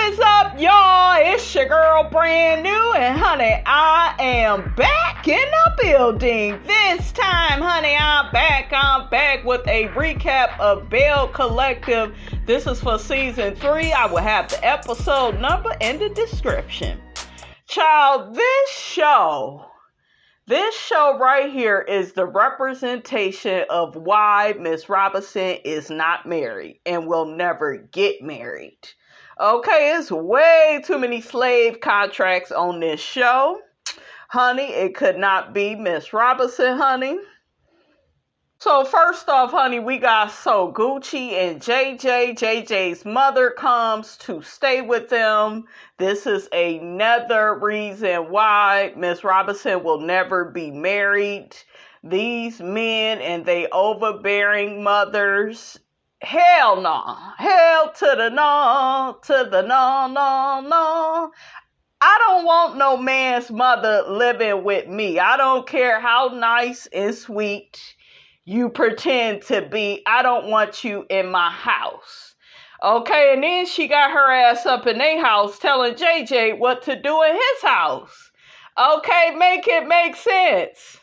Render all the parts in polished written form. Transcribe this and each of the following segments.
is up, y'all? It's your girl, brand new, and honey, I am back in the building. This time, honey, I'm back with a recap of Belle Collective. This is for season 3. I will have the episode number in the description. Child, this show right here is the representation of why Miss Robinson is not married and will never get married. Okay, it's way too many slave contracts on this show. Honey, it could not be Miss Robinson, honey. So first off, honey, we got So Gucci and JJ. JJ's mother comes to stay with them. This is another reason why Miss Robinson will never be married. These men and they overbearing mothers, hell no. Hell to the no, no. I don't want no man's mother living with me. I don't care how nice and sweet you pretend to be. I don't want you in my house. Okay, and then she got her ass up in their house telling JJ what to do in his house. Okay, make it make sense.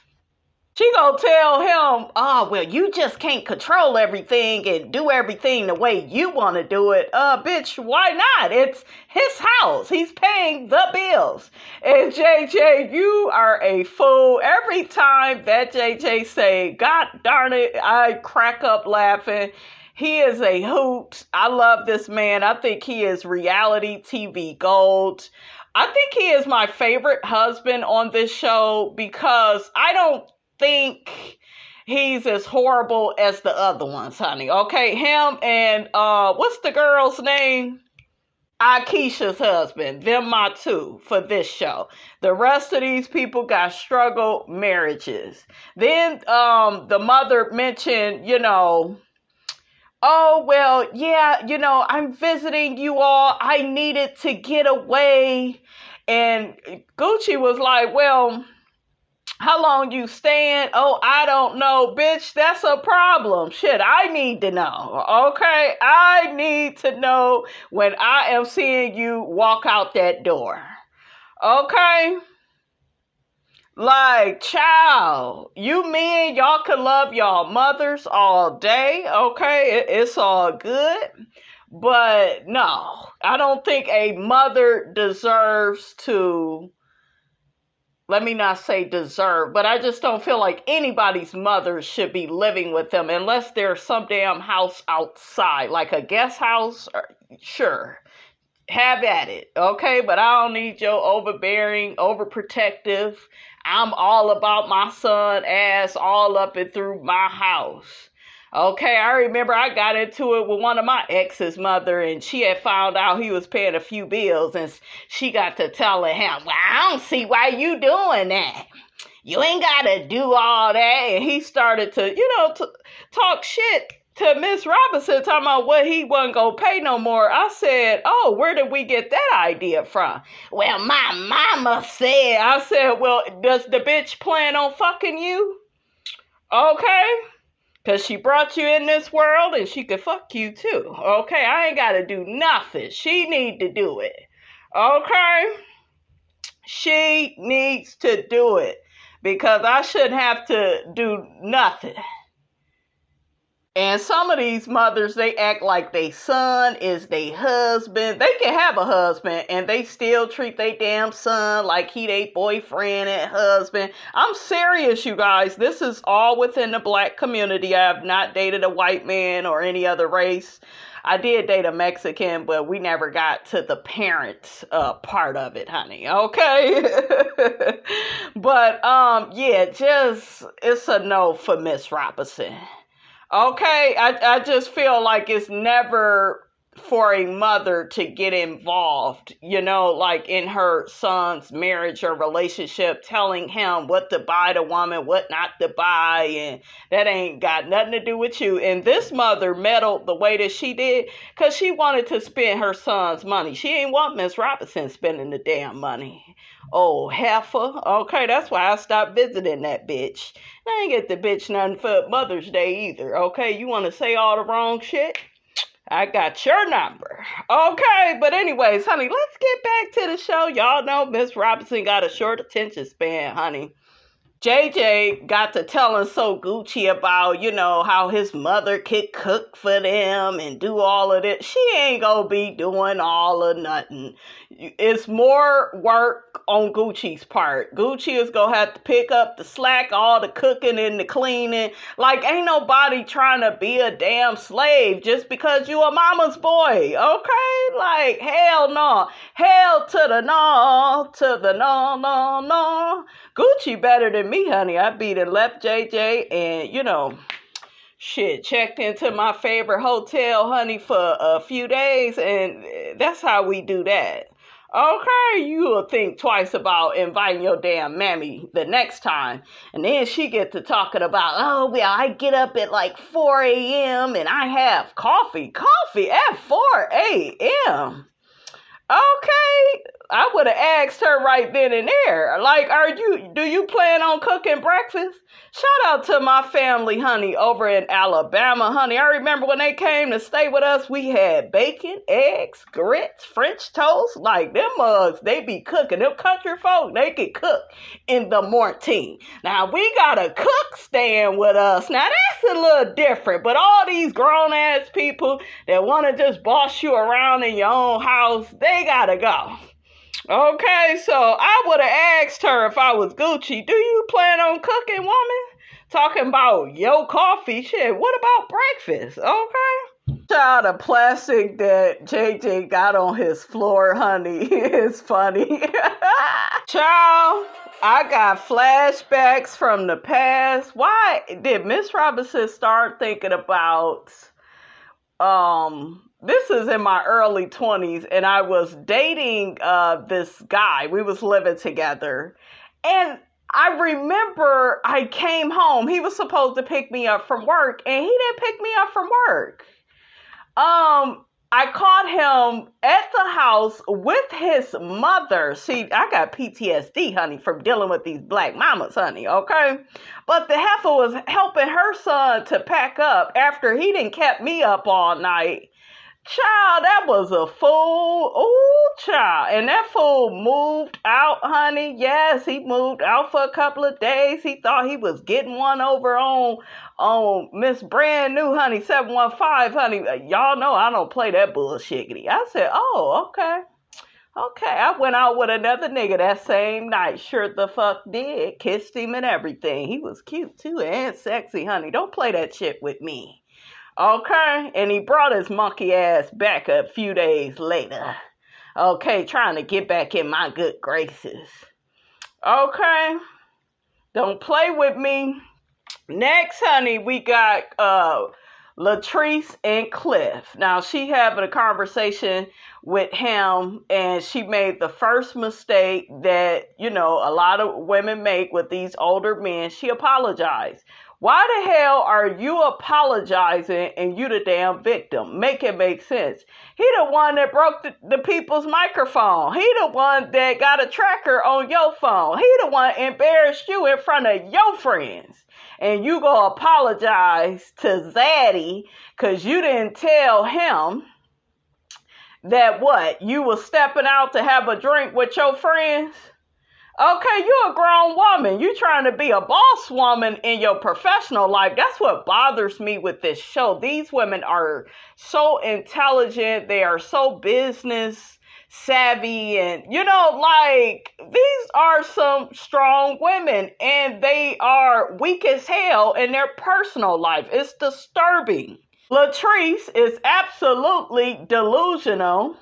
She gonna tell him, oh, well, you just can't control everything and do everything the way you want to do it. Bitch, why not? It's his house. He's paying the bills. And JJ, you are a fool. Every time that JJ say, God darn it, I crack up laughing. He is a hoot. I love this man. I think he is reality TV gold. I think he is my favorite husband on this show because I don't think he's as horrible as the other ones, honey. Okay, him and what's the girl's name? Akeisha's husband. Them my two for this show. The rest of these people got struggle marriages. Then the mother mentioned, oh, well, yeah, I'm visiting you all. I needed to get away. And Gucci was like, well, how long you staying? Oh, I don't know, bitch. That's a problem. Shit, I need to know. Okay? I need to know when I am seeing you walk out that door. Okay? Like, child, you men, y'all can love y'all mothers all day. Okay? It's all good. But no, I don't think a mother deserves to, let me not say deserve, but I just don't feel like anybody's mother should be living with them unless there's some damn house outside, like a guest house. Sure, have at it, okay? But I don't need your overbearing, overprotective, I'm all about my son ass all up and through my house. Okay, I remember I got into it with one of my ex's mother, and she had found out he was paying a few bills, and she got to telling him, well, I don't see why you doing that. You ain't got to do all that. And he started to, to talk shit to Miss Robinson, talking about what he wasn't going to pay no more. I said, oh, where did we get that idea from? Well, my mama said. I said, well, does the bitch plan on fucking you? Okay. Because she brought you in this world and she could fuck you too. Okay, I ain't got to do nothing. She need to do it. Okay? She needs to do it. Because I shouldn't have to do nothing. And some of these mothers, they act like their son is their husband. They can have a husband and they still treat their damn son like he their boyfriend and husband. I'm serious, you guys. This is all within the black community. I have not dated a white man or any other race. I did date a Mexican, but we never got to the parents part of it, honey. Okay? But, it's a no for Miss Robinson. Okay, I just feel like it's never for a mother to get involved, like in her son's marriage or relationship, telling him what to buy the woman, what not to buy, and that ain't got nothing to do with you. And this mother meddled the way that she did because she wanted to spend her son's money. She ain't want Miss Robinson spending the damn money. Oh, heifer. Okay, that's why I stopped visiting that bitch. I ain't get the bitch nothing for Mother's Day either. Okay, you want to say all the wrong shit? I got your number. Okay, but anyways, honey, let's get back to the show. Y'all know Miss Robinson got a short attention span, honey. JJ got to telling So Gucci about, how his mother could cook for them and do all of it. She ain't gonna be doing all of nothing. It's more work on Gucci's part. Gucci is gonna have to pick up the slack, all the cooking and the cleaning. Like, ain't nobody trying to be a damn slave just because you a mama's boy, okay? Like, hell no. Hell to the no, no. Gucci better than me, honey. I beat and left JJ and, checked into my favorite hotel, honey, for a few days, and that's how we do that. Okay, you will think twice about inviting your damn mammy the next time. And then she get to talking about, oh, well, I get up at like 4 a.m. and I have coffee. Coffee at 4 a.m.? Okay, I would have asked her right then and there. Like, do you plan on cooking breakfast? Shout out to my family, honey, over in Alabama, honey. I remember when they came to stay with us, we had bacon, eggs, grits, French toast. Like, them mugs, they be cooking. Them country folk, they can cook in the morning. Now, we got a cook staying with us. Now, that's a little different. But all these grown-ass people that want to just boss you around in your own house, they gotta go. Okay, so I would have asked her if I was Gucci, do you plan on cooking, woman? Talking about your coffee, shit, what about breakfast, okay? Child, the plastic that JJ got on his floor, honey, is funny. Child, I got flashbacks from the past. Why did Miss Robinson start thinking about, this is in my early 20s, and I was dating this guy. We was living together. And I remember I came home. He was supposed to pick me up from work, and he didn't pick me up from work. I caught him at the house with his mother. See, I got PTSD, honey, from dealing with these black mamas, honey, okay? But the heifer was helping her son to pack up after he done kept me up all night. Child, that was a fool. Ooh, child. And that fool moved out, honey. Yes, he moved out for a couple of days. He thought he was getting one over on Miss Brand New, honey, 715, honey. Y'all know I don't play that bullshiggity. I said, oh, okay. Okay, I went out with another nigga that same night. Sure the fuck did. Kissed him and everything. He was cute, too, and sexy, honey. Don't play that shit with me. Okay, and he brought his monkey ass back a few days later. Okay, trying to get back in my good graces. Okay, don't play with me. Next, honey, we got Latrice and Cliff. Now, she having a conversation with him, and she made the first mistake that, a lot of women make with these older men. She apologized. Why the hell are you apologizing and you the damn victim? Make it make sense. He the one that broke the people's microphone. He the one that got a tracker on your phone. He the one embarrassed you in front of your friends. And you go apologize to Zaddy because you didn't tell him that what? You was stepping out to have a drink with your friends? Okay, you're a grown woman. You trying to be a boss woman in your professional life. That's what bothers me with this show. These women are so intelligent. They are so business savvy. And, these are some strong women. And they are weak as hell in their personal life. It's disturbing. Latrice is absolutely delusional.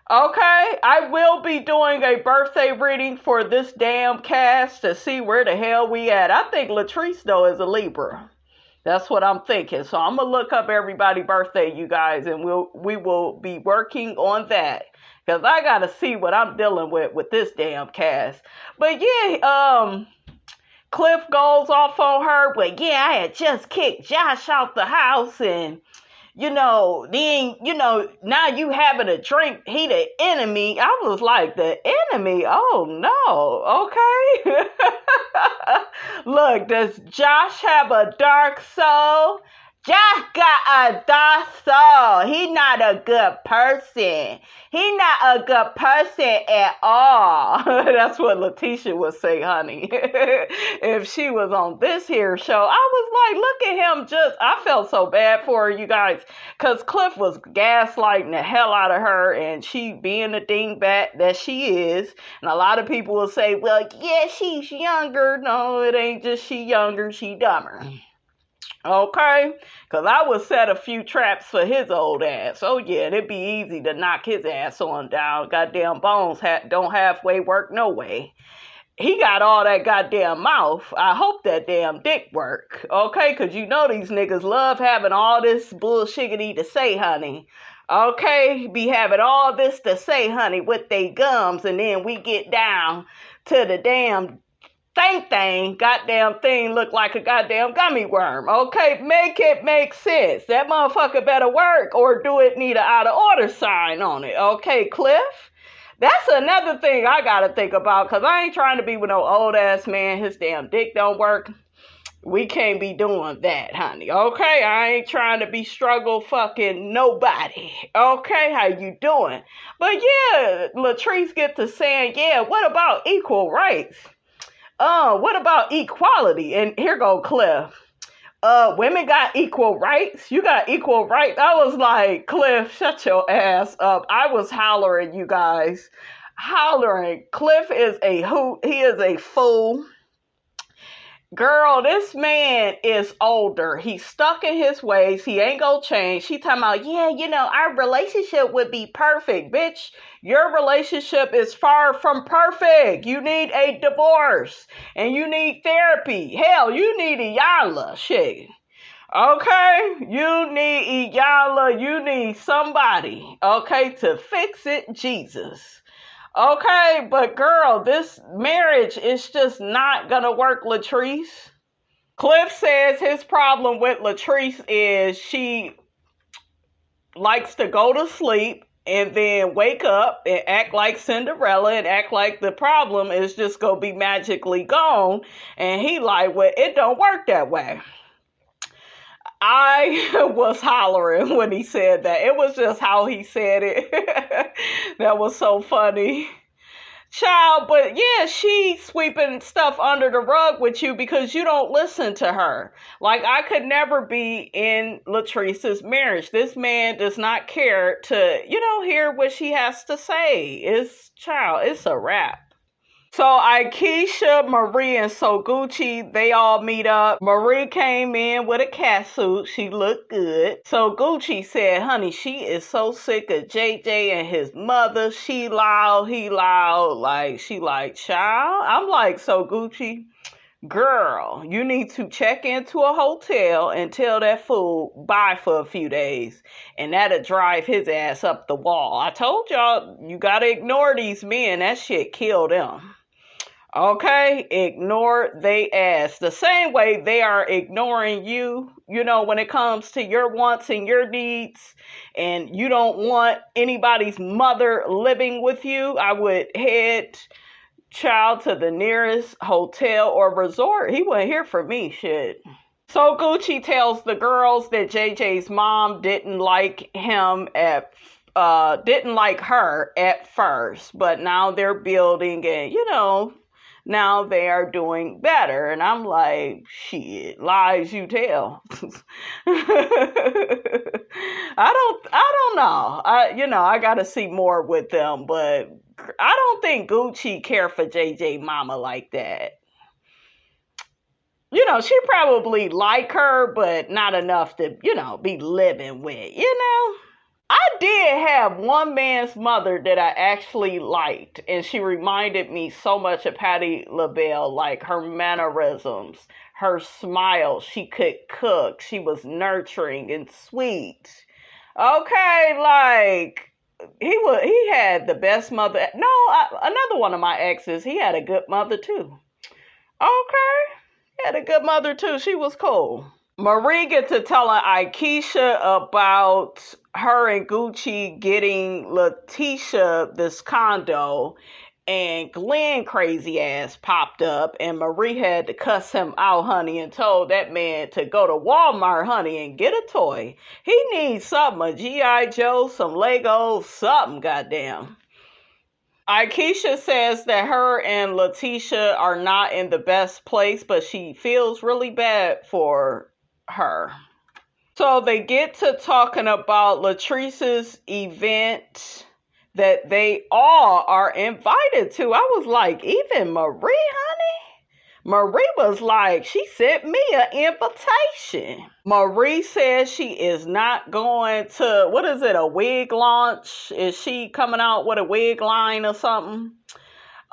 Okay, I will be doing a birthday reading for this damn cast to see where the hell we at. I think Latrice, though, is a Libra. That's what I'm thinking. So I'm going to look up everybody's birthday, you guys, and we will be working on that. Because I got to see what I'm dealing with this damn cast. But yeah, Cliff goes off on her. But yeah, I had just kicked Josh out the house and... then, now you having a drink, he the enemy. I was like, the enemy? Oh, no. Okay. Look, does Josh have a dark soul? Just got a docile. He not a good person. He not a good person at all. That's what Lateashia would say, honey. If she was on this here show, I was like, look at him. I felt so bad for her, you guys, because Cliff was gaslighting the hell out of her, and she being the dingbat that she is. And a lot of people will say, well, yeah, she's younger. No, it ain't just she younger, she dumber. Okay, because I would set a few traps for his old ass. Oh yeah, it'd be easy to knock his ass on down. Goddamn bones don't halfway work no way. He got all that goddamn mouth. I hope that damn dick work. Okay, because you know these niggas love having all this bullshiggity to say, honey. Okay, be having all this to say, honey, with they gums, and then we get down to the damn goddamn thing look like a goddamn gummy worm. Okay, make it make sense. That motherfucker better work, or do it need a out of order sign on it. Okay, Cliff? That's another thing I gotta think about, because I ain't trying to be with no old ass man. His damn dick don't work. We can't be doing that, honey. Okay, I ain't trying to be struggle fucking nobody. Okay, how you doing? But yeah, Latrice get to saying, yeah, what about equal rights? What about equality? And here go Cliff. Women got equal rights. You got equal rights. I was like, Cliff, shut your ass up. I was hollering, you guys. Hollering. Cliff is a hoot. He is a fool. Girl, this man is older. He's stuck in his ways. He ain't gonna change. She talking about, yeah, you know, our relationship would be perfect. Bitch, your relationship is far from perfect. You need a divorce. And you need therapy. Hell, you need Iyanla. Shit. Okay? You need Iyanla. You need somebody, okay, to fix it. Jesus. Okay, but girl, this marriage is just not gonna work, Latrice. Cliff says his problem with Latrice is she likes to go to sleep and then wake up and act like Cinderella and act like the problem is just gonna be magically gone. And he like, well, it don't work that way. I was hollering when he said that. It was just how he said it. That was so funny. Child, but yeah, she's sweeping stuff under the rug with you because you don't listen to her. Like, I could never be in Latrice's marriage. This man does not care to, hear what she has to say. It's a wrap. So Aisha, Marie, and Soguchi, they all meet up. Marie came in with a cat suit. She looked good. So Gucci said, honey, she is so sick of JJ and his mother. She loud, he loud. Like, she like, child. I'm like, so Gucci, girl, you need to check into a hotel and tell that fool bye for a few days. And that'll drive his ass up the wall. I told y'all, you gotta ignore these men. That shit killed them. Okay, ignore they ass. The same way they are ignoring you, when it comes to your wants and your needs, and you don't want anybody's mother living with you. I would head child to the nearest hotel or resort. He wasn't here for me, shit. So Gucci tells the girls that JJ's mom didn't like her at first, but now they're building and, now they are doing better. And I'm like, shit, lies you tell. I don't know. I got to see more with them, but I don't think Gucci care for JJ mama like that. She probably like her, but not enough to, be living with, I did have one man's mother that I actually liked, and she reminded me so much of Patti LaBelle, like her mannerisms, her smile. She could cook. She was nurturing and sweet. Okay, like he had the best mother. No, another one of my exes, he had a good mother too. Okay, he had a good mother too. She was cool. Marie gets to telling Aisha about her and Gucci getting Lateashia this condo, and Glenn crazy ass popped up, and Marie had to cuss him out, honey, and told that man to go to Walmart, honey, and get a toy. He needs something, a G.I. Joe, some Legos, something, goddamn. Akeisha says that her and Lateashia are not in the best place, but she feels really bad for her. So they get to talking about LATRICE'S event that they all are invited to. I was like, even Marie, honey? Marie was like, she sent me an invitation. Marie says she is not going to, what is it, a wig launch? Is she coming out with a wig line or something?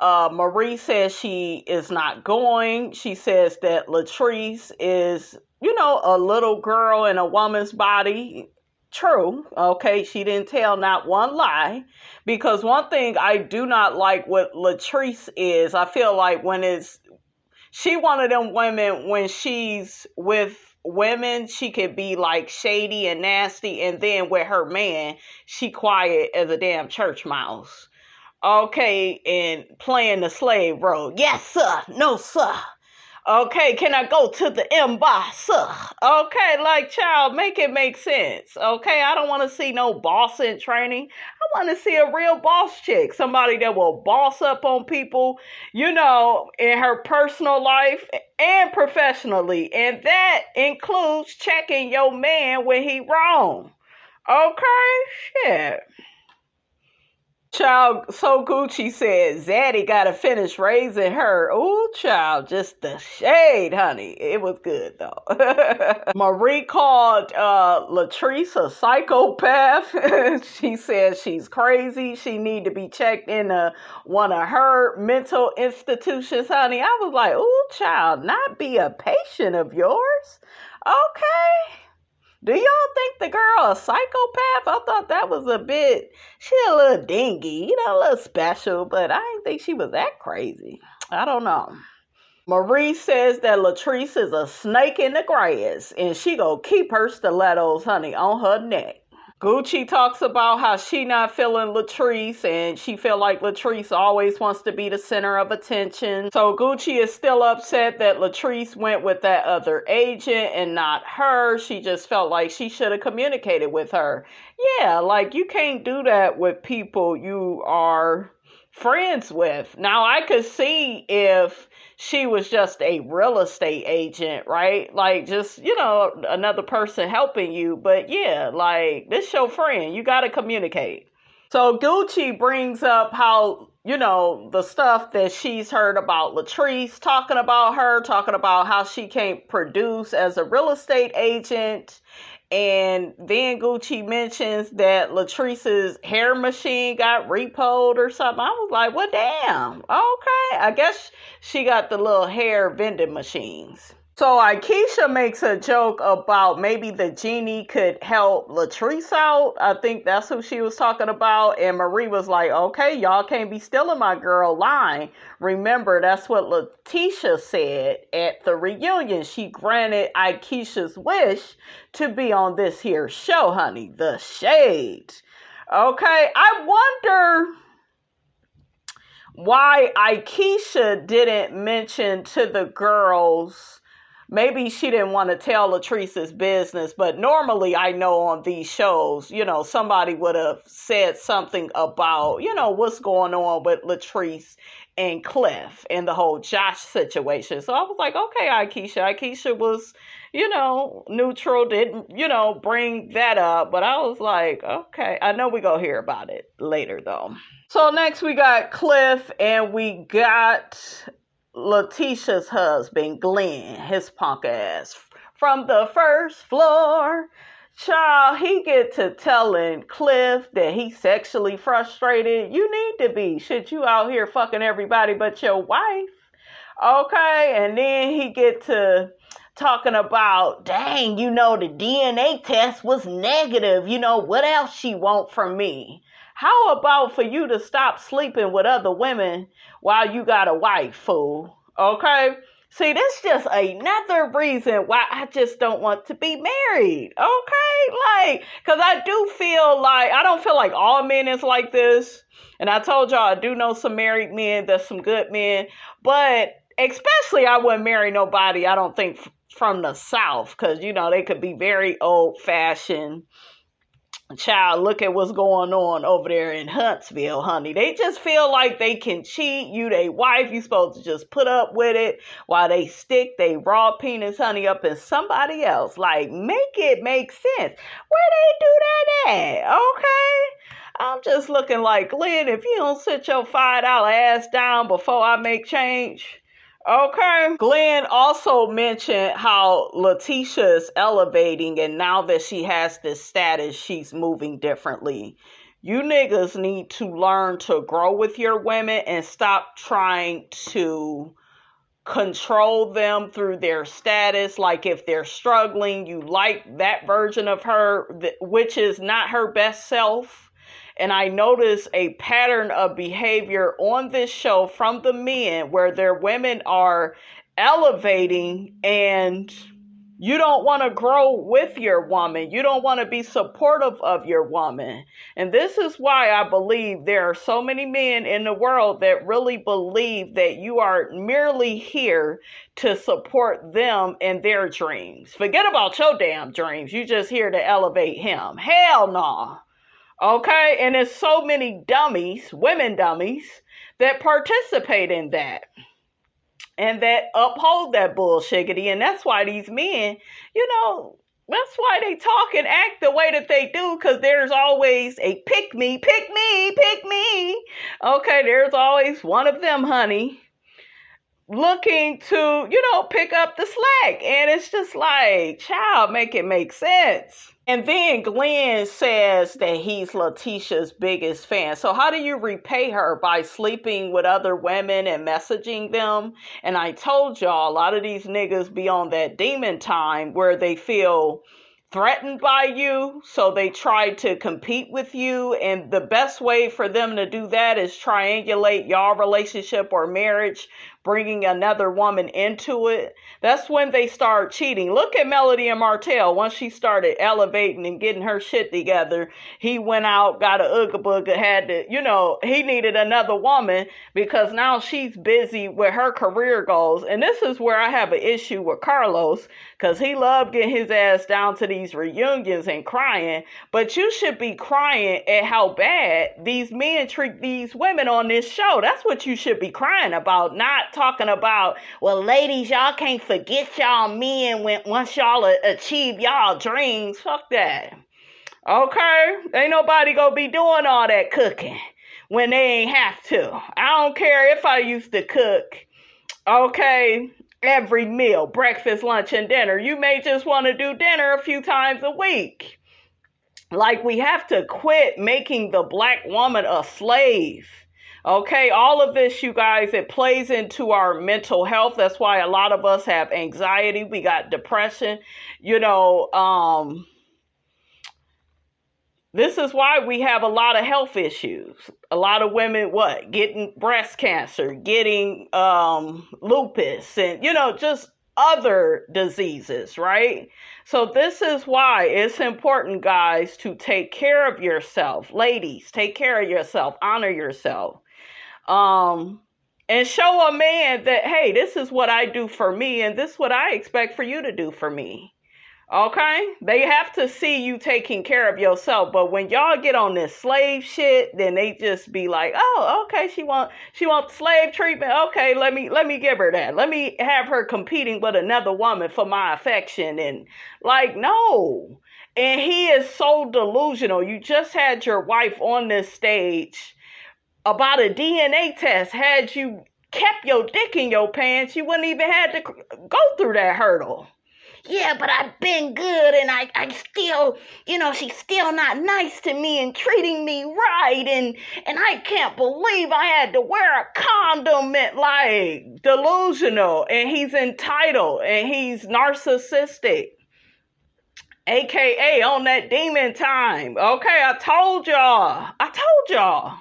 Marie says she is not going. She says that Latrice is, a little girl in a woman's body. True. Okay. She didn't tell not one lie, because one thing I do not like what Latrice is, I feel like she one of them women, when she's with women, she could be like shady and nasty. And then with her man, she quiet as a damn church mouse. Okay. And playing the slave role. Yes, sir. No, sir. Okay, can I go to the embassy? Okay, like, child, make it make sense. Okay, I don't want to see no boss in training. I want to see a real boss chick. Somebody that will boss up on people, in her personal life and professionally. And that includes checking your man when he wrong. Okay, shit. Child, so Gucci said Zaddy gotta finish raising her. Ooh, child, just the shade, honey. It was good though. Marie called Latrice a psychopath. She said she's crazy. She need to be checked in one of her mental institutions, honey. I was like, ooh, child, not be a patient of yours. Okay. Do y'all think the girl a psychopath? I thought that was she a little dingy, a little special, but I didn't think she was that crazy. I don't know. Marie says that Latrice is a snake in the grass, and she gonna keep her stilettos, honey, on her neck. Gucci talks about how she not feeling Latrice, and she feel like Latrice always wants to be the center of attention. So Gucci is still upset that Latrice went with that other agent and not her. She just felt like she should have communicated with her. Yeah, like, you can't do that with people you are friends with. Now, I could see if she was just a real estate agent, right? Like, just, another person helping you. But yeah, like, this your friend. You got to communicate. So Gucci brings up how, the stuff that she's heard about Latrice, talking about how she can't produce as a real estate agent. And then Gucci mentions that Latrice's hair machine got repoed or something. I was like, well, damn. Okay. I guess she got the little hair vending machines. So Akeisha makes a joke about maybe the genie could help Latrice out. I think that's who she was talking about. And Marie was like, okay, y'all can't be stealing my girl line. Remember, that's what Lateashia said at the reunion. She granted Akeisha's wish to be on this here show, honey. The shade. Okay, I wonder why Akeisha didn't mention to the girls. Maybe she didn't want to tell Latrice's business, but normally I know on these shows, somebody would have said something about, what's going on with Latrice and Cliff and the whole Josh situation. So I was like, okay, Akeisha. Akeisha was, neutral, didn't, bring that up. But I was like, okay, I know we're going to hear about it later, though. So next we got Cliff, and we got Latisha's husband, Glenn, his punk ass, from the first floor. Child, he get to telling Cliff that he's sexually frustrated. You need to be. Shit, you out here fucking everybody but your wife. Okay, and then he get to talking about, dang, the DNA test was negative. What else she want from me? How about for you to stop sleeping with other women while you got a wife, fool? Okay? See, that's just another reason why I just don't want to be married. Okay? Like, because I do feel like, I don't feel like all men is like this. And I told y'all, I do know some married men, there's some good men. But especially, I wouldn't marry nobody, I don't think, from the South. Because, you know, they could be very old fashioned. Child, look at what's going on over there in Huntsville, honey. They just feel like they can cheat you, they wife. You supposed to just put up with it while they stick they raw penis, honey, up in somebody else. Like, make it make sense. Where they do that at? Okay? I'm just looking like, Glenn, if you don't sit your $5 ass down before I make change. Okay. Glenn also mentioned how Lateashia is elevating, and now that she has this status, she's moving differently. You niggas need to learn to grow with your women and stop trying to control them through their status. Like, if they're struggling, you like that version of her, which is not her best self. And I notice a pattern of behavior on this show from the men where their women are elevating, and you don't want to grow with your woman. You don't want to be supportive of your woman. And this is why I believe there are so many men in the world that really believe that you are merely here to support them in their dreams. Forget about your damn dreams. You just here to elevate him. Hell no. Okay, and there's so many dummies, women dummies, that participate in that and that uphold that bullshiggity. And that's why these men, you know, that's why they talk and act the way that they do, because there's always a pick me. Okay, there's always one of them, honey, looking to, you know, pick up the slack. And it's just like, child, make it make sense. And then Glenn says that he's Lateashia's biggest fan. So how do you repay her? By sleeping with other women and messaging them? And I told y'all, a lot of these niggas be on that demon time where they feel threatened by you, so they try to compete with you. And the best way for them to do that is triangulate y'all relationship or marriage, bringing another woman into it. That's when they start cheating. Look at Melody and Martell. Once she started elevating and getting her shit together, he went out, got a ooga booga, had to, you know, he needed another woman because now she's busy with her career goals. And this is where I have an issue with Carlos, because he loved getting his ass down to these reunions and crying. But you should be crying at how bad these men treat these women on this show. That's what you should be crying about, not talking about, well, ladies, y'all can't forget y'all men once y'all achieve y'all dreams. Fuck that. Okay? Ain't nobody gonna be doing all that cooking when they ain't have to. I don't care if I used to cook, okay, every meal, breakfast, lunch, and dinner. You may just want to do dinner a few times a week. Like, we have to quit making the black woman a slave. Okay, all of this, you guys, it plays into our mental health. That's why a lot of us have anxiety. We got depression. You know, this is why we have a lot of health issues. A lot of women, getting breast cancer, getting lupus, and, you know, just other diseases, right? So this is why it's important, guys, to take care of yourself. Ladies, take care of yourself. Honor yourself. And show a man that, hey, this is what I do for me, and this is what I expect for you to do for me. Okay? They have to see you taking care of yourself. But when y'all get on this slave shit, then they just be like, oh, okay, she want slave treatment. Okay, let me give her that. Let me have her competing with another woman for my affection. And like, no. And he is so delusional. You just had your wife on this stage about a DNA test. Had you kept your dick in your pants, you wouldn't even had to go through that hurdle. Yeah, but I've been good, and I still, you know, she's still not nice to me and treating me right, and I can't believe I had to wear a condom. And, like, delusional, and he's entitled, and he's narcissistic, aka on that demon time. Okay, I told y'all.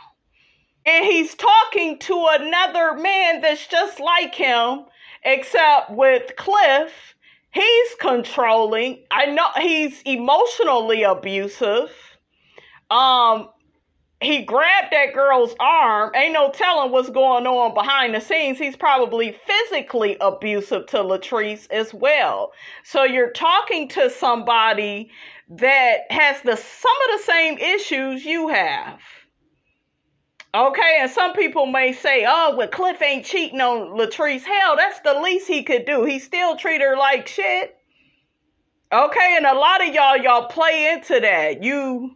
And he's talking to another man that's just like him, except with Cliff, he's controlling. I know he's emotionally abusive. He grabbed that girl's arm. Ain't no telling what's going on behind the scenes. He's probably physically abusive to Latrice as well. So you're talking to somebody that has some of the same issues you have. Okay, and some people may say, oh, well, Cliff ain't cheating on Latrice. Hell, that's the least he could do. He still treat her like shit. Okay, and a lot of y'all play into that. You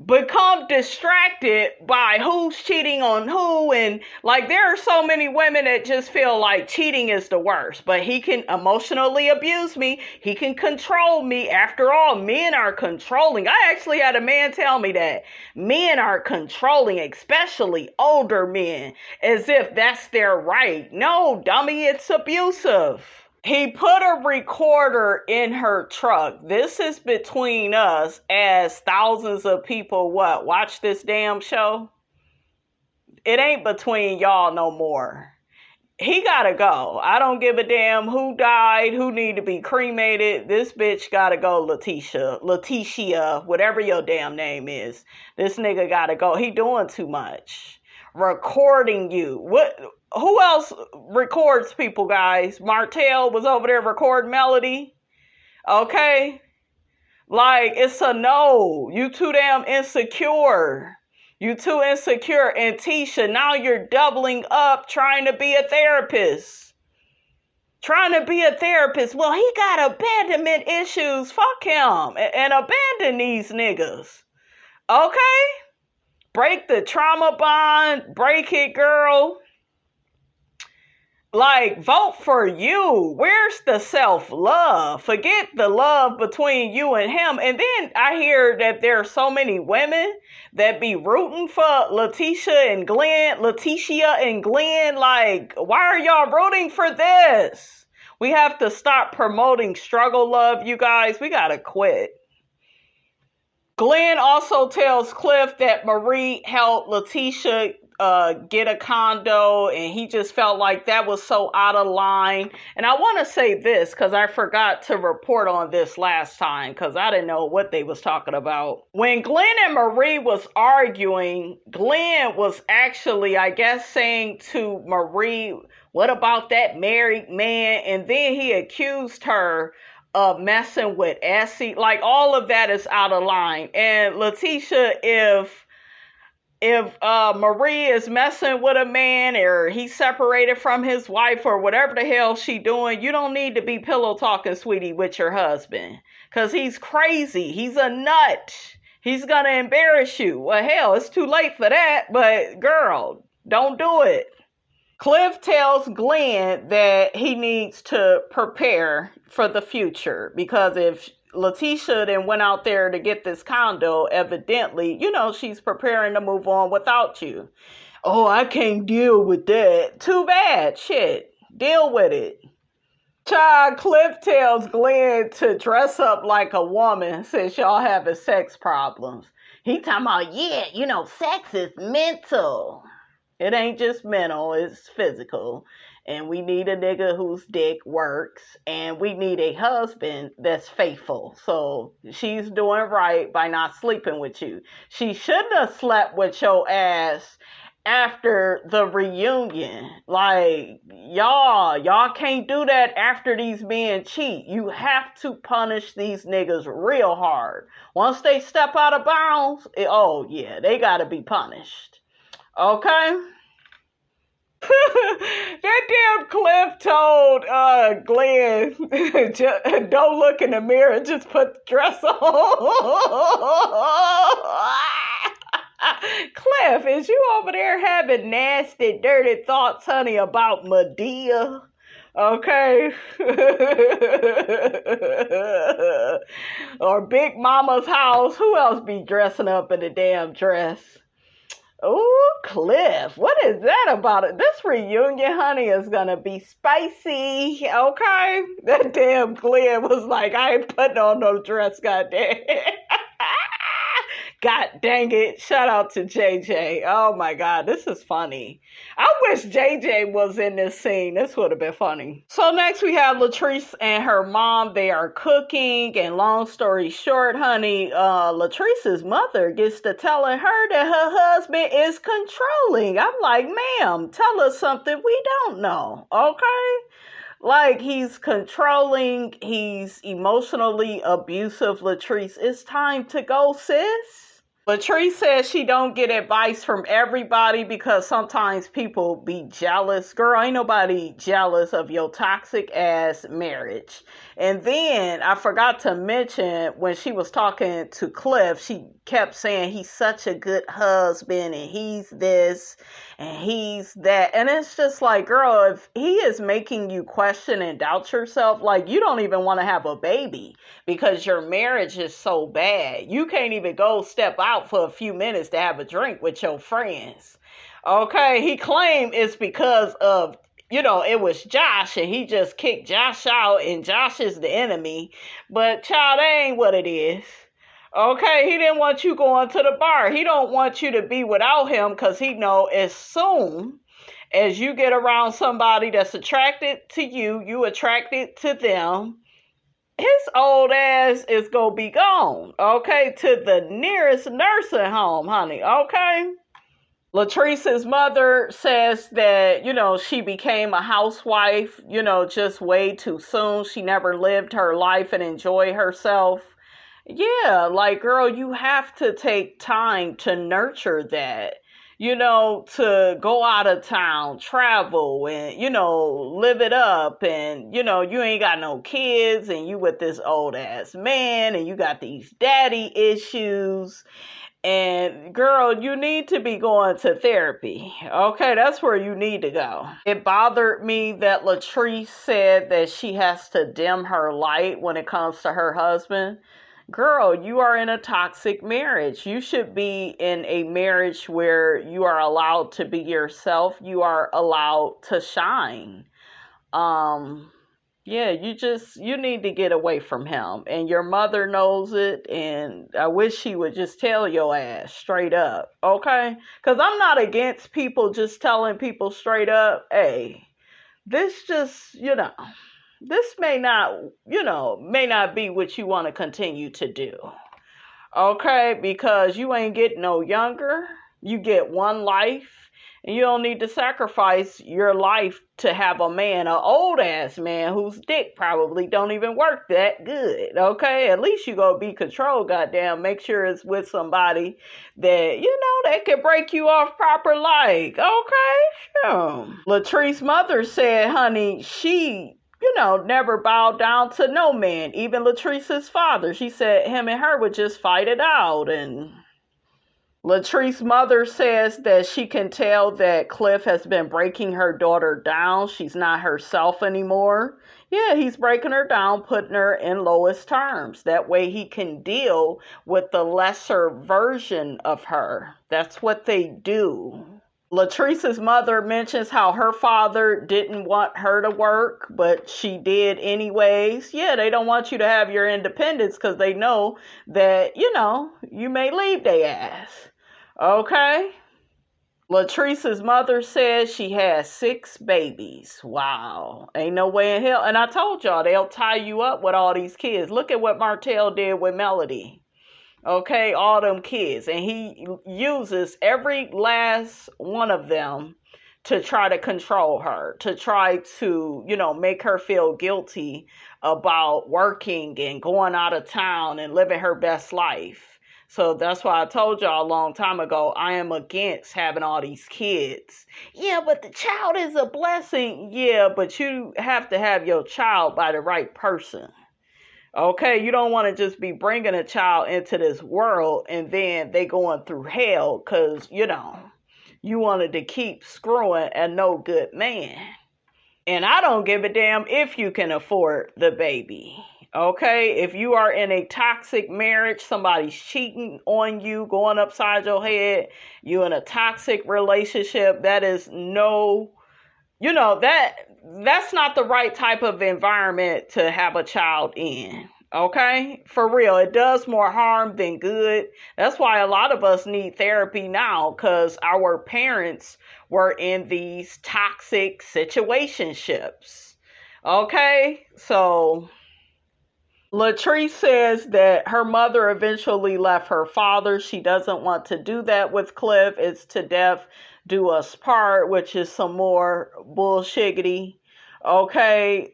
become distracted by who's cheating on who, and like there are so many women that just feel like cheating is the worst, but he can emotionally abuse me, he can control me. After all, men are controlling. I actually had a man tell me that men are controlling, especially older men, as if that's their right. No, dummy, it's abusive. He put a recorder in her truck. This is between us, as thousands of people watch this damn show. It ain't between y'all no more. He gotta go. I don't give a damn who died, who need to be cremated. This bitch gotta go, Lateashia, whatever your damn name is. This nigga gotta go. He doing too much. Recording you. Who else records people, guys? Martell was over there recording Melody. Okay? Like, it's a no. You too damn insecure. You too insecure. And Tisha, now you're doubling up trying to be a therapist. Well, he got abandonment issues. Fuck him. And abandon these niggas. Okay? Break the trauma bond. Break it, girl. Like, vote for you. Where's the self-love? Forget the love between you and him. And then I hear that there are so many women that be rooting for Lateashia and Glenn. Like, why are y'all rooting for this? We have to stop promoting struggle love, you guys. We gotta quit. Glenn also tells Cliff that Marie helped Lateashia get a condo, and he just felt like that was so out of line. And I want to say this because I forgot to report on this last time because I didn't know what they was talking about. When Glenn and Marie was arguing, Glenn was actually, I guess, saying to Marie, what about that married man? And then he accused her of messing with Essie. Like, all of that is out of line. And Lateashia, if Marie is messing with a man or he's separated from his wife or whatever the hell she doing, you don't need to be pillow talking, sweetie, with your husband. Because he's crazy. He's a nut. He's going to embarrass you. Well, hell, it's too late for that. But, girl, don't do it. Cliff tells Glenn that he needs to prepare for the future. Because if Lateashia then went out there to get this condo, evidently, she's preparing to move on without you. Oh, I can't deal with that. Too bad. Shit. Deal with it. Child, Cliff tells Glenn to dress up like a woman since y'all having sex problems. He talking about, sex is mental. It ain't just mental, it's physical. And we need a nigga whose dick works. And we need a husband that's faithful. So she's doing right by not sleeping with you. She shouldn't have slept with your ass after the reunion. Like, y'all can't do that after these men cheat. You have to punish these niggas real hard. Once they step out of bounds, they gotta be punished. Okay? That damn Cliff told Glenn, don't look in the mirror, just put the dress on. Cliff, is you over there having nasty, dirty thoughts, honey, about Medea? Okay? Or Big Mama's house. Who else be dressing up in a damn dress? Oh, Cliff, what is that about it? This reunion, honey, is gonna be spicy, okay? That damn Glenn was like, I ain't putting on no dress, goddamn. God dang it. Shout out to JJ. Oh my God, this is funny. I wish JJ was in this scene. This would have been funny. So next we have Latrice and her mom. They are cooking, and long story short, honey, Latrice's mother gets to telling her that her husband is controlling. I'm like, ma'am, tell us something we don't know, okay? Like, he's controlling, he's emotionally abusive. Latrice, it's time to go, sis. Latrice says she don't get advice from everybody because sometimes people be jealous. Girl, ain't nobody jealous of your toxic ass marriage. And then I forgot to mention when she was talking to Cliff, she kept saying he's such a good husband and he's this and he's that. And it's just like, girl, if he is making you question and doubt yourself, like, you don't even want to have a baby because your marriage is so bad. You can't even go step out for a few minutes to have a drink with your friends. Okay, he claimed it's because of, it was Josh and he just kicked Josh out and Josh is the enemy. But child, that ain't what it is. Okay, he didn't want you going to the bar. He don't want you to be without him because he know as soon as you get around somebody that's attracted to you, you attracted to them, his old ass is going to be gone, okay, to the nearest nursing home, honey, okay? Latrice's mother says that, she became a housewife, just way too soon. She never lived her life and enjoyed herself. Yeah, like, girl, you have to take time to nurture that, to go out of town, travel, and, live it up. And, you ain't got no kids and you with this old ass man and you got these daddy issues. And girl, you need to be going to therapy. Okay, that's where you need to go. It bothered me that Latrice said that she has to dim her light when it comes to her husband. Girl, you are in a toxic marriage. You should be in a marriage where you are allowed to be yourself. You are allowed to shine. Yeah, you need to get away from him. And your mother knows it. And I wish she would just tell your ass straight up. Okay? Because I'm not against people just telling people straight up, hey, this just, this may not be what you want to continue to do. Okay? Because you ain't getting no younger. You get one life. And you don't need to sacrifice your life to have a man, an old ass man whose dick probably don't even work that good. Okay? At least you gonna be controlled, goddamn. Make sure it's with somebody that, that can break you off proper like. Okay? Sure. Latrice's mother said, honey, she never bowed down to no man. Even Latrice's father. She said him and her would just fight it out. And Latrice's mother says that she can tell that Cliff has been breaking her daughter down. She's not herself anymore. Yeah, he's breaking her down, putting her in lowest terms. That way he can deal with the lesser version of her. That's what they do. Latrice's mother mentions how her father didn't want her to work, but she did anyways. Yeah, they don't want you to have your independence because they know that, you may leave their ass. Okay? Latrice's mother says she has 6 babies. Wow. Ain't no way in hell. And I told y'all, they'll tie you up with all these kids. Look at what Martell did with Melody. Okay, all them kids. And he uses every last one of them to try to control her, to try to, make her feel guilty about working and going out of town and living her best life. So that's why I told y'all a long time ago, I am against having all these kids. Yeah, but the child is a blessing. Yeah, but you have to have your child by the right person. Okay, you don't want to just be bringing a child into this world and then they going through hell because, you wanted to keep screwing a no good man. And I don't give a damn if you can afford the baby. Okay, if you are in a toxic marriage, somebody's cheating on you, going upside your head, you in a toxic relationship, that is that's not the right type of environment to have a child in. Okay? For real, it does more harm than good. That's why a lot of us need therapy now, because our parents were in these toxic situationships. Okay? So Latrice says that her mother eventually left her father. She doesn't want to do that with Cliff. It's to death do us part, which is some more bullshiggity. Okay.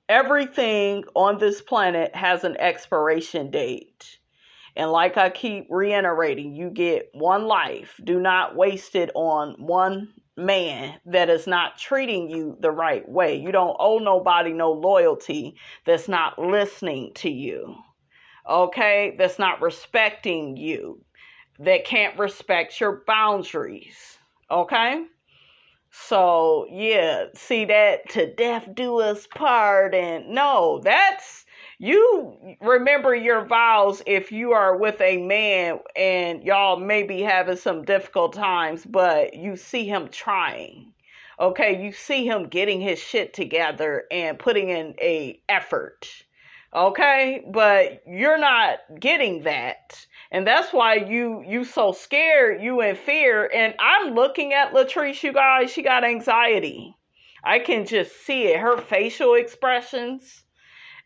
Everything on this planet has an expiration date. And like I keep reiterating, you get one life. Do not waste it on one man that is not treating you the right way. You don't owe nobody no loyalty that's not listening to you. Okay? That's not respecting you. That can't respect your boundaries. Okay? So, yeah, see that to death do us part. And no, that's, you remember your vows if you are with a man and y'all may be having some difficult times, but you see him trying. Okay, you see him getting his shit together and putting in a effort. Okay, but you're not getting that. And that's why you so scared, you in fear. And I'm looking at Latrice, you guys, she got anxiety. I can just see it, her facial expressions.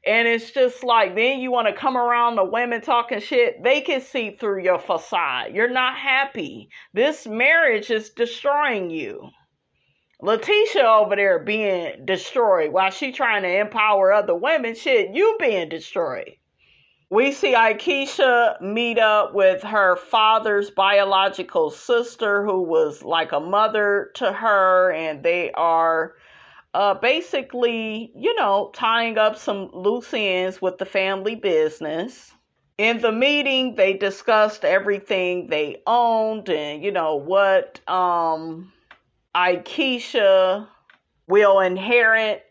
And it's just like, then you want to come around the women talking shit. They can see through your facade. You're not happy. This marriage is destroying you. Lateashia over there being destroyed while she trying to empower other women. Shit, you being destroyed. We see Aisha meet up with her father's biological sister, who was like a mother to her, and they are basically, tying up some loose ends with the family business. In the meeting, they discussed everything they owned and, what Aisha will inherit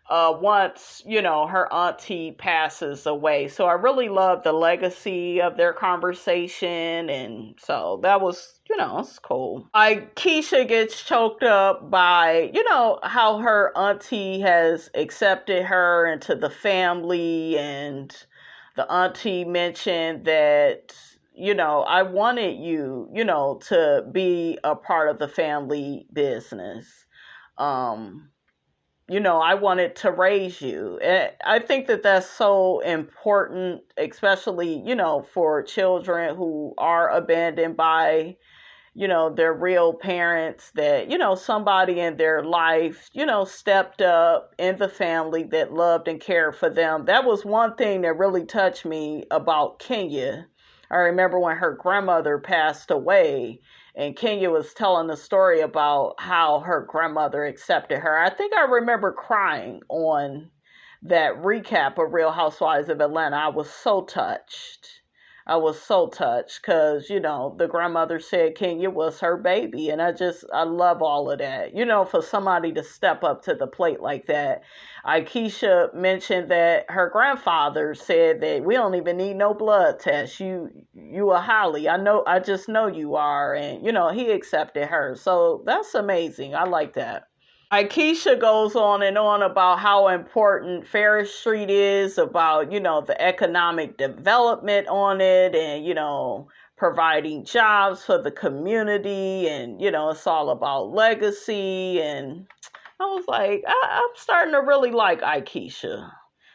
once, her auntie passes away. So I really love the legacy of their conversation. And so that was, it's cool. Aisha gets choked up by, how her auntie has accepted her into the family. And the auntie mentioned that, I wanted you, to be a part of the family business. I wanted to raise you. And I think that that's so important, especially, for children who are abandoned by, their real parents, that, somebody in their life, stepped up in the family that loved and cared for them. That was one thing that really touched me about Kenya. I remember when her grandmother passed away, and Kenya was telling the story about how her grandmother accepted her. I think I remember crying on that recap of Real Housewives of Atlanta. I was so touched. Because, the grandmother said Kenya was her baby. And I love all of that. For somebody to step up to the plate like that. Aisha mentioned that her grandfather said that we don't even need no blood test. You are Holly. I just know you are. And, he accepted her. So that's amazing. I like that. Aisha goes on and on about how important Ferris Street is, about, the economic development on it and, providing jobs for the community. And, it's all about legacy. And I was like, I'm starting to really like Aisha.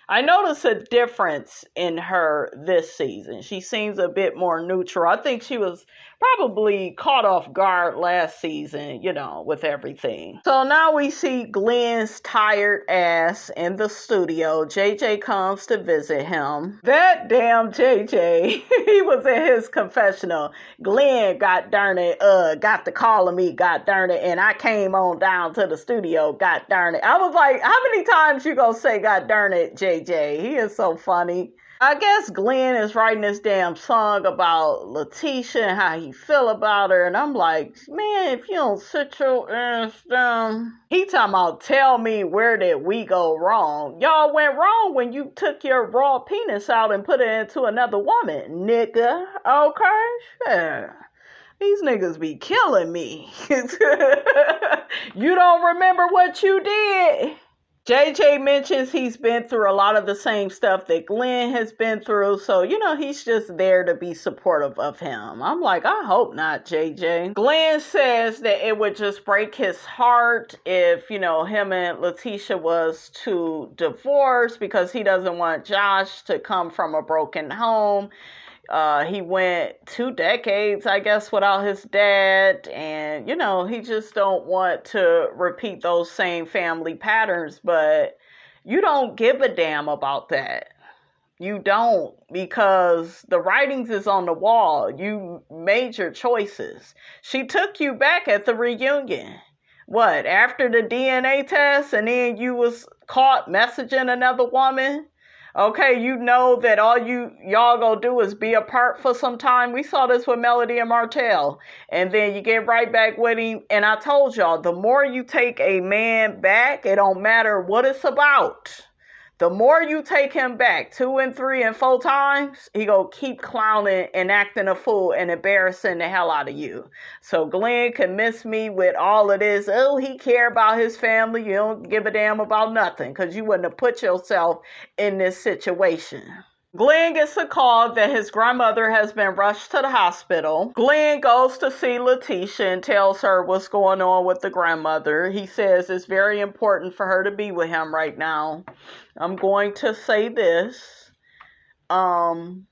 I noticed a difference in her this season. She seems a bit more neutral. I think she was probably caught off guard last season, with everything. So now we see Glen's tired ass in the studio. JJ comes to visit him. That damn JJ, he was in his confessional. Glen, god darn it, got the call of me, god darn it, and I came on down to the studio, god darn it. I was like, how many times you gonna say god darn it, JJ? He is so funny. I guess Glen is writing this damn song about Lateashia and how he feel about her. And I'm like, man, if you don't sit your ass down. He talking about, tell me, where did we go wrong? Y'all went wrong when you took your raw penis out and put it into another woman, nigga. Okay? Yeah. These niggas be killing me. You don't remember what you did? JJ mentions he's been through a lot of the same stuff that Glenn has been through. So, he's just there to be supportive of him. I'm like, I hope not, JJ. Glenn says that it would just break his heart if, him and Lateashia was to divorce because he doesn't want Josh to come from a broken home. He went 2 decades, I guess, without his dad. And, he just don't want to repeat those same family patterns. But you don't give a damn about that. You don't, because the writings is on the wall. You made your choices. She took you back at the reunion. What, after the DNA test and then you was caught messaging another woman? Okay, you know that all y'all gonna do is be apart for some time. We saw this with Melody and Martell. And then you get right back with him. And I told y'all, the more you take a man back, it don't matter what it's about. The more you take him back 2 and 3 and 4 times, he gonna keep clowning and acting a fool and embarrassing the hell out of you. So Glenn can miss me with all of this. Oh, he care about his family. You don't give a damn about nothing because you wouldn't have put yourself in this situation. Glenn gets a call that his grandmother has been rushed to the hospital. Glenn goes to see Lateashia and tells her what's going on with the grandmother. He says it's very important for her to be with him right now. I'm going to say this. No.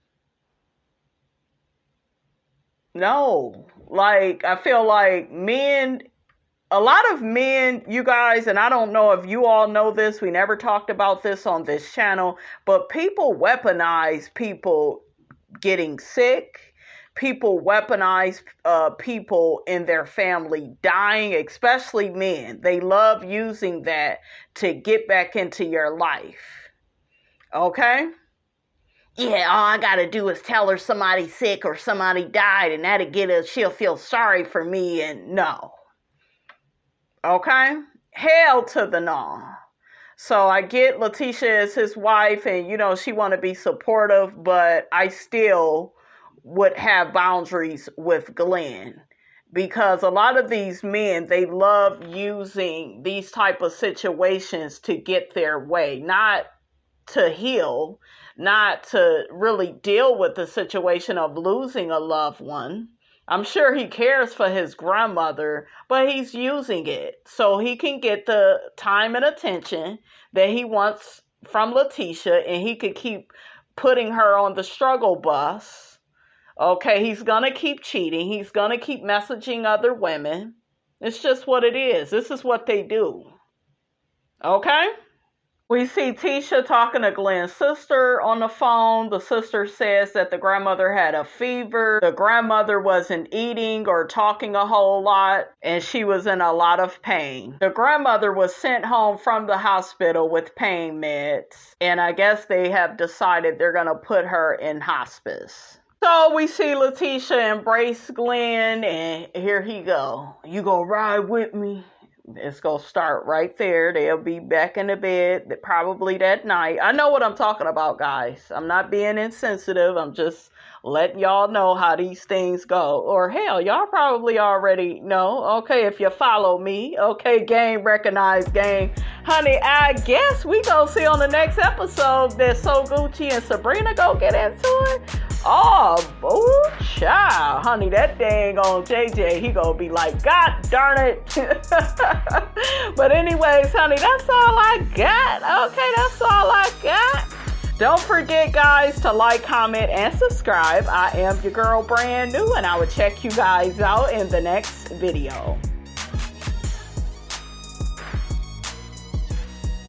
I feel like a lot of men, you guys, and I don't know if you all know this, we never talked about this on this channel, but people weaponize people getting sick. People weaponize people in their family dying, especially men. They love using that to get back into your life. Okay? Yeah, all I gotta do is tell her somebody's sick or somebody died and she'll feel sorry for me, and no. Okay? Hell to the no. So I get Lateashia as his wife and, she want to be supportive, but I still would have boundaries with Glenn. Because a lot of these men, they love using these type of situations to get their way. Not to heal, not to really deal with the situation of losing a loved one. I'm sure he cares for his grandmother, but he's using it so he can get the time and attention that he wants from Lateashia, and he could keep putting her on the struggle bus. Okay, he's going to keep cheating. He's going to keep messaging other women. It's just what it is. This is what they do. Okay? We see Tisha talking to Glenn's sister on the phone. The sister says that the grandmother had a fever. The grandmother wasn't eating or talking a whole lot, and she was in a lot of pain. The grandmother was sent home from the hospital with pain meds, and I guess they have decided they're going to put her in hospice. So we see Lateashia embrace Glenn, and here he go. You gonna ride with me? It's going to start right there. They'll be back in the bed probably that night. I know what I'm talking about, guys. I'm not being insensitive. I'm just letting y'all know how these things go. Or hell, y'all probably already know. Okay, if you follow me. Okay, game recognized game. Honey, I guess we gonna see on the next episode that So Gucci and Sabrina go get into it. Oh, boo, child. Honey, that dang on JJ, he gonna be like, God darn it. But anyways, honey, that's all I got. Okay, that's all I got. Don't forget, guys, to like, comment, and subscribe. I am your girl, brand new, and I will check you guys out in the next video.